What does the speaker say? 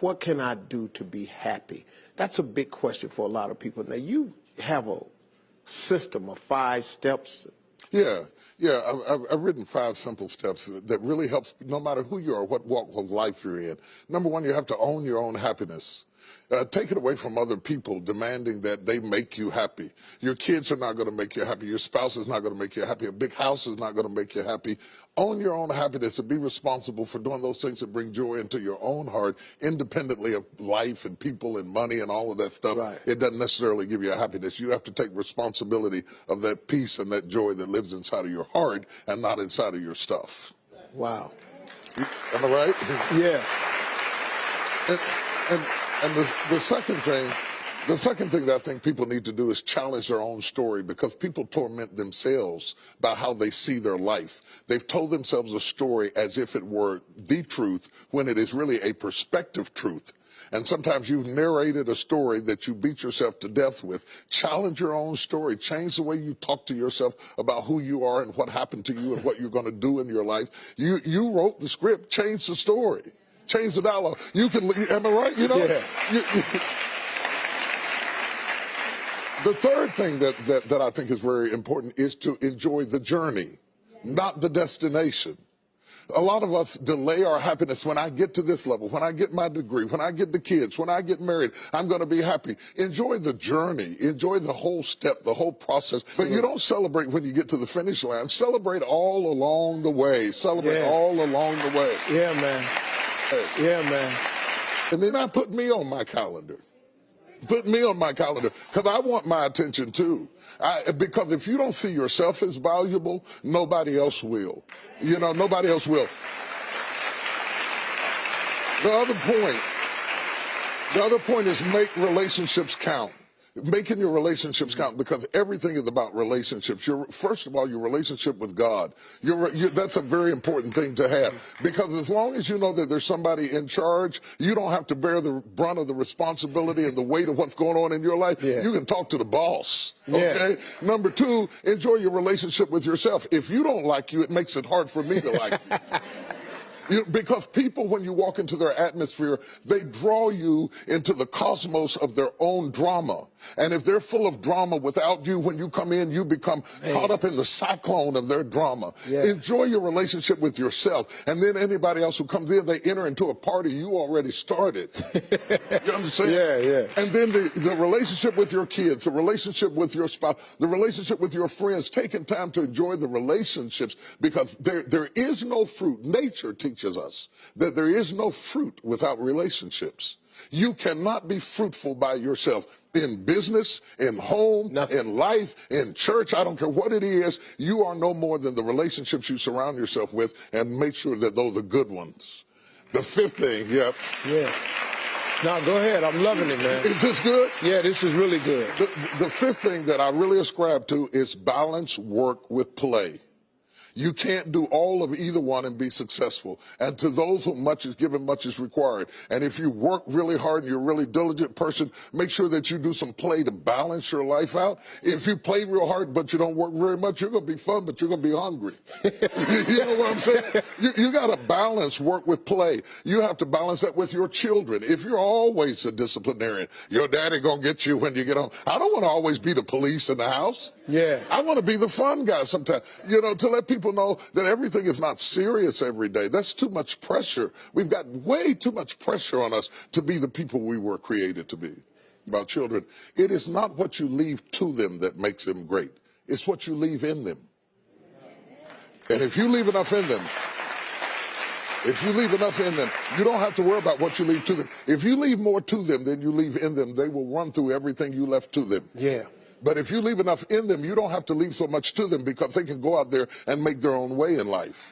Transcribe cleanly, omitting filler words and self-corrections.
what can I do to be happy? That's a big question for a lot of people. Now, you have a system of 5 steps. Yeah. I've written 5 simple steps that really helps no matter who you are, what walk of life you're in. Number 1, you have to own your own happiness. Take it away from other people demanding that they make you happy. Your kids are not going to make you happy. Your spouse is not going to make you happy. A big house is not going to make you happy. Own your own happiness and be responsible for doing those things that bring joy into your own heart, independently of life and people and money and all of that stuff. Right. It doesn't necessarily give you a happiness. You have to take responsibility of that peace and that joy that lives inside of your heart and not inside of your stuff. Wow. Am I right? Yeah. And the second thing that I think people need to do is challenge their own story, because people torment themselves by how they see their life. They've told themselves a story as if it were the truth when it is really a perspective truth. And sometimes you've narrated a story that you beat yourself to death with. Challenge your own story. Change the way you talk to yourself about who you are and what happened to you and what you're going to do in your life. You wrote the script. Change the story. Change the dialogue. You can, am I right? You know? Yeah. The third thing that I think is very important is to enjoy the journey, not the destination. A lot of us delay our happiness. When I get to this level, when I get my degree, when I get the kids, when I get married, I'm going to be happy. Enjoy the journey. Enjoy the whole step, the whole process. But you don't celebrate when you get to the finish line. Celebrate all along the way. Celebrate all along the way. Yeah, man. Yeah, man. And then put me on my calendar. Put me on my calendar, because I want my attention too. Because if you don't see yourself as valuable, nobody else will. You know, nobody else will. The other point is make relationships count. Making your relationships count, because everything is about relationships. First of all, your relationship with God. That's a very important thing to have, because as long as you know that there's somebody in charge, you don't have to bear the brunt of the responsibility and the weight of what's going on in your life. Yeah. You can talk to the boss. Okay. Yeah. Number 2, enjoy your relationship with yourself. If you don't like you, it makes it hard for me to like you. Because people, when you walk into their atmosphere, they draw you into the cosmos of their own drama. And if they're full of drama without you, when you come in, you become caught up in the cyclone of their drama. Yeah. Enjoy your relationship with yourself. And then anybody else who comes in, they enter into a party you already started. You understand? Yeah. And then the relationship with your kids, the relationship with your spouse, the relationship with your friends, taking time to enjoy the relationships, because there is no fruit. Nature teaches us that there is no fruit without relationships. You cannot be fruitful by yourself. In business, in home, in life, in church, I don't care what it is, you are no more than the relationships you surround yourself with, and make sure that those are good ones. The 5th thing, Yeah. No, go ahead. I'm loving it, man. Is this good? Yeah, this is really good. The 5th thing that I really ascribe to is balance work with play. You can't do all of either one and be successful. And to those whom much is given, much is required. And if you work really hard and you're a really diligent person, make sure that you do some play to balance your life out. If you play real hard but you don't work very much, you're going to be fun, but you're going to be hungry. You know what I'm saying? You got to balance work with play. You have to balance that with your children. If you're always a disciplinarian, your daddy going to get you when you get home. I don't want to always be the police in the house. Yeah. I want to be the fun guy sometimes, you know, to let people know that everything is not serious every day. That's too much pressure. We've got way too much pressure on us to be the people we were created to be. About children, it is not what you leave to them that makes them great. It's what you leave in them. And if you leave enough in them, you don't have to worry about what you leave to them. If you leave more to them than you leave in them, they will run through everything you left to them. Yeah. But if you leave enough in them, you don't have to leave so much to them, because they can go out there and make their own way in life.